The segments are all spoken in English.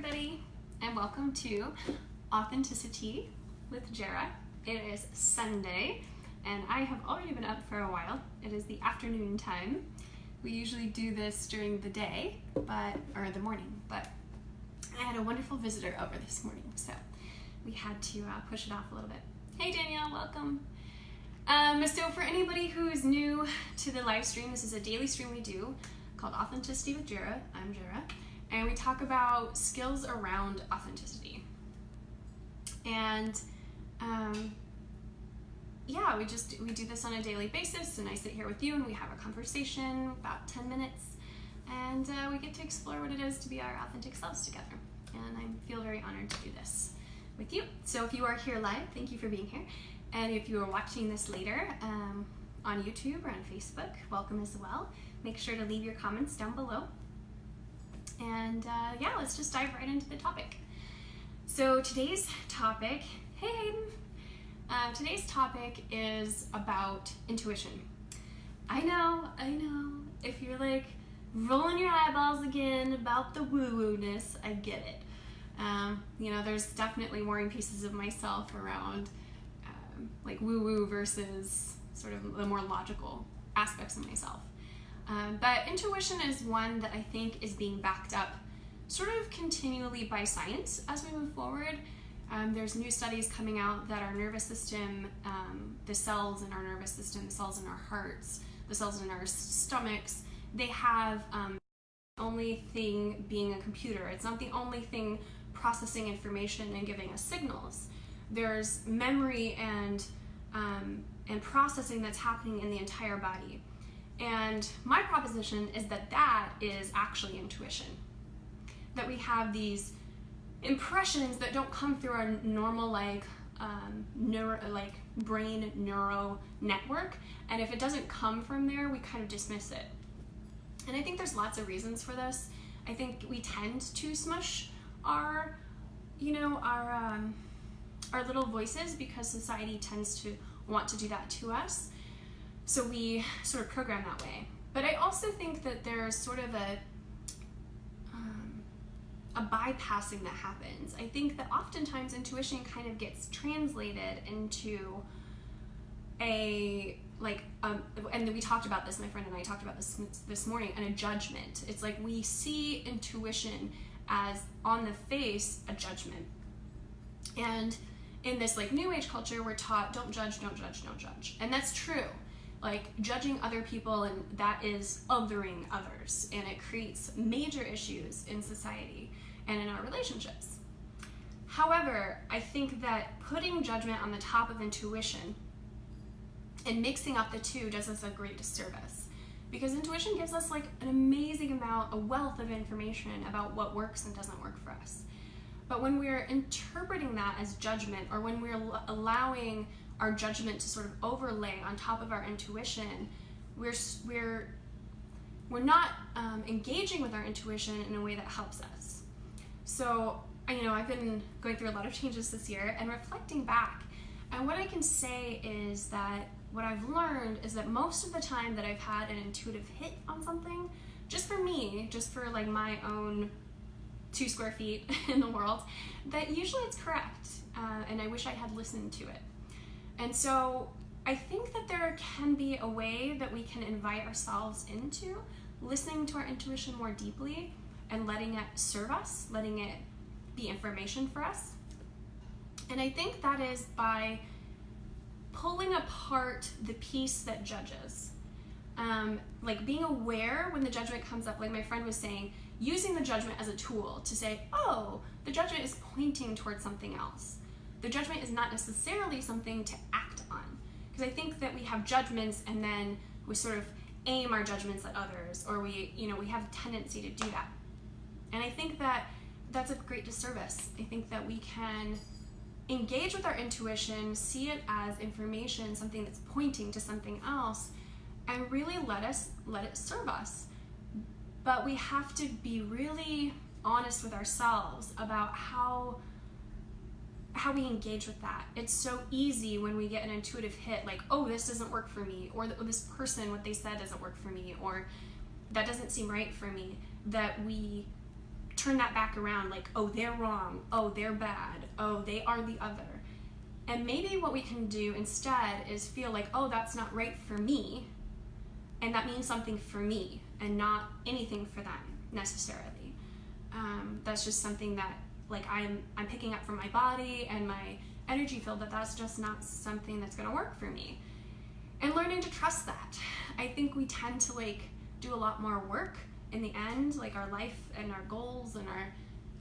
everybody, and welcome to Authenticity with Jera. It is Sunday, and I have already been up for a while. It is the afternoon time. We usually do this during the day, or the morning, but I had a wonderful visitor over this morning, so we had to push it off a little bit. Hey Danielle, welcome. So for anybody who is new to the live stream, this is a daily stream we do called Authenticity with Jera. I'm Jera, and we talk about skills around authenticity. And yeah, we do this on a daily basis, and I sit here with you and we have a conversation about 10 minutes, and we get to explore what it is to be our authentic selves together. And I feel very honored to do this with you. So if you are here live, thank you for being here. And if you are watching this later on YouTube or on Facebook, welcome as well. Make sure to leave your comments down below. And yeah, let's just dive right into the topic. So today's topic, hey Hayden, today's topic is about intuition. I know, if you're like rolling your eyeballs again about the woo-woo-ness, I get it. You know, there's definitely worrying pieces of myself around like woo-woo versus sort of the more logical aspects of myself. But intuition is one that I think is being backed up sort of continually by science as we move forward. There's new studies coming out that our nervous system, the cells in our nervous system, the cells in our hearts, the cells in our stomachs, they have the only thing being a computer. It's not the only thing processing information and giving us signals. There's memory and processing that's happening in the entire body. And my proposition is that that is actually intuition. That we have these impressions that don't come through our normal brain neuro network, and if it doesn't come from there, we kind of dismiss it. And I think there's lots of reasons for this. I think we tend to smush our little voices because society tends to want to do that to us. So we sort of program that way. But I also think that there's sort of a bypassing that happens. I think that oftentimes intuition kind of gets translated into and we talked about this, my friend and I talked about this morning, and a judgment. It's like we see intuition as on the face a judgment. And in this like new age culture, we're taught don't judge, don't judge, don't judge. And that's true. Like judging other people, and that is othering others, and it creates major issues in society and in our relationships. However, I think that putting judgment on the top of intuition and mixing up the two does us a great disservice, because intuition gives us like an amazing amount, a wealth of information about what works and doesn't work for us. But when we're interpreting that as judgment, or when we're allowing our judgment to sort of overlay on top of our intuition, we're not engaging with our intuition in a way that helps us. So, I've been going through a lot of changes this year and reflecting back, and what I can say is that what I've learned is that most of the time that I've had an intuitive hit on something, just for me, just for like my own 2 square feet in the world, that usually it's correct, and I wish I had listened to it. And so I think that there can be a way that we can invite ourselves into listening to our intuition more deeply and letting it serve us, letting it be information for us. And I think that is by pulling apart the piece that judges. Like being aware when the judgment comes up, like my friend was saying, using the judgment as a tool to say, oh, the judgment is pointing towards something else. The judgment is not necessarily something to act on. Because I think that we have judgments and then we sort of aim our judgments at others, or we have a tendency to do that. And I think that that's a great disservice. I think that we can engage with our intuition, see it as information, something that's pointing to something else, and really let it serve us. But we have to be really honest with ourselves about how we engage with that. It's so easy when we get an intuitive hit, like, oh, this doesn't work for me, or this person, what they said doesn't work for me, or that doesn't seem right for me, that we turn that back around, like, oh, they're wrong, oh, they're bad, oh, they are the other. And maybe what we can do instead is feel like, oh, that's not right for me, and that means something for me and not anything for them necessarily. That's just something that, like, I'm picking up from my body and my energy field, that's just not something that's going to work for me. And learning to trust that. I think we tend to, like, do a lot more work in the end, like our life and our goals and our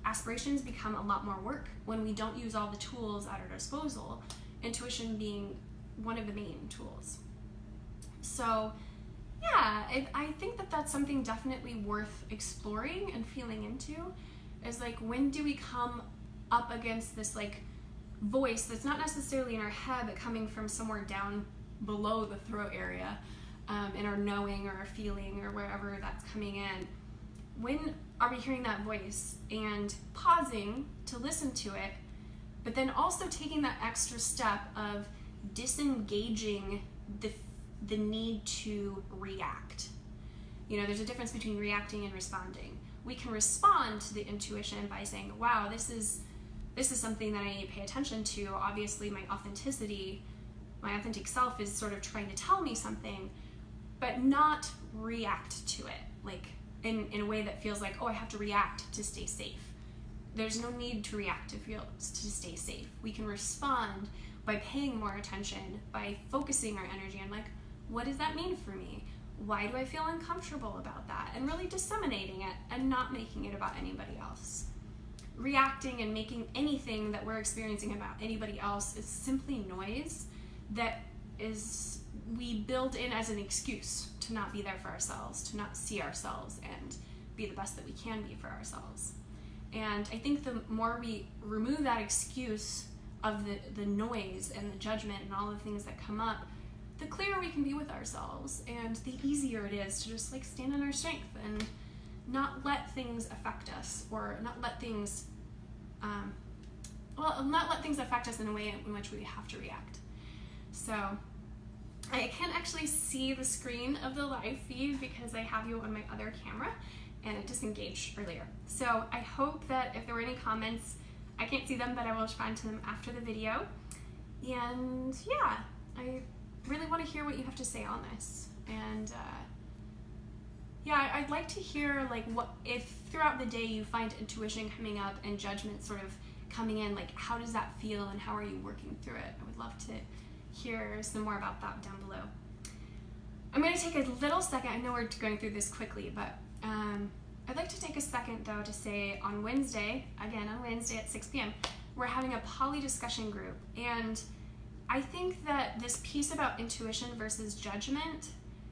aspirations become a lot more work when we don't use all the tools at our disposal, intuition being one of the main tools. So yeah, I think that that's something definitely worth exploring and feeling into, is like, when do we come up against this like voice that's not necessarily in our head but coming from somewhere down below the throat area, in our knowing or our feeling or wherever that's coming in. When are we hearing that voice and pausing to listen to it, but then also taking that extra step of disengaging the need to react? You know, there's a difference between reacting and responding. We can respond to the intuition by saying, wow, this is something that I need to pay attention to. Obviously, my authenticity, my authentic self is sort of trying to tell me something, but not react to it, like in a way that feels like, oh, I have to react to stay safe. There's no need to react to stay safe. We can respond by paying more attention, by focusing our energy on, like, what does that mean for me? Why do I feel uncomfortable about that? And really disseminating it and not making it about anybody else. Reacting and making anything that we're experiencing about anybody else is simply noise that we build in as an excuse to not be there for ourselves, to not see ourselves and be the best that we can be for ourselves. And I think the more we remove that excuse of the noise and the judgment and all the things that come up, the clearer we can be with ourselves, and the easier it is to just like stand in our strength and not let things affect us, or not let things affect us in a way in which we have to react. So I can't actually see the screen of the live feed because I have you on my other camera and it disengaged earlier. So I hope that if there were any comments, I can't see them, but I will respond to them after the video. And yeah, I really want to hear what you have to say on this. And yeah, I'd like to hear, like, what if throughout the day you find intuition coming up and judgment sort of coming in, like, how does that feel and how are you working through it? I would love to hear some more about that down below. I'm going to take a little second. I know we're going through this quickly, but I'd like to take a second though to say on Wednesday at 6 p.m., we're having a poly discussion group. And I think that this piece about intuition versus judgment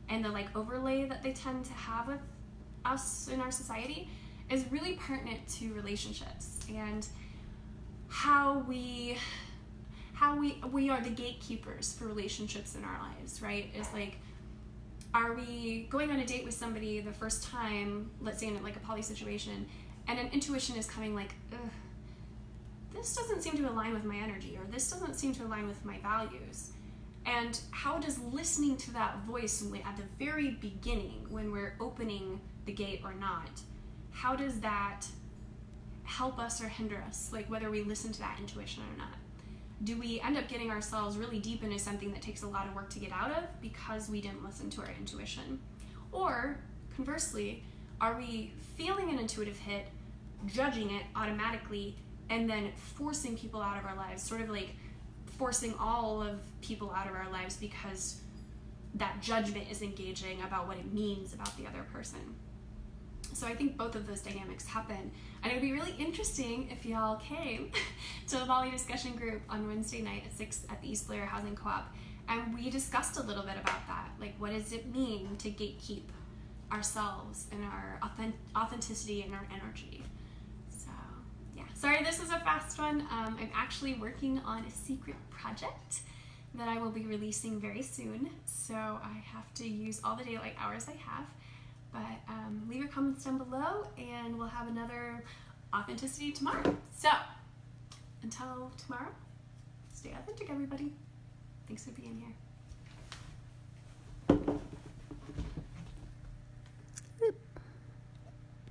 and the like overlay that they tend to have with us in our society is really pertinent to relationships and how we are the gatekeepers for relationships in our lives, right? It's like, are we going on a date with somebody the first time, let's say in like a poly situation, and an intuition is coming like, ugh, this doesn't seem to align with my energy, or this doesn't seem to align with my values. And how does listening to that voice at the very beginning, when we're opening the gate or not, how does that help us or hinder us? Like, whether we listen to that intuition or not. Do we end up getting ourselves really deep into something that takes a lot of work to get out of because we didn't listen to our intuition? Or conversely, are we feeling an intuitive hit, judging it automatically, and then forcing people out of our lives, sort of like forcing all of people out of our lives because that judgment is engaging about what it means about the other person? So I think both of those dynamics happen. And it would be really interesting if y'all came to the poly discussion group on Wednesday night at 6 at the East Blair Housing Co-op. And we discussed a little bit about that. Like, what does it mean to gatekeep ourselves and our authenticity and our energy? So yeah, sorry this is a fast one. I'm actually working on a secret project that I will be releasing very soon. So I have to use all the daylight hours I have. But leave your comments down below and we'll have another Authenticity tomorrow. So until tomorrow, stay authentic, everybody. Thanks for being here.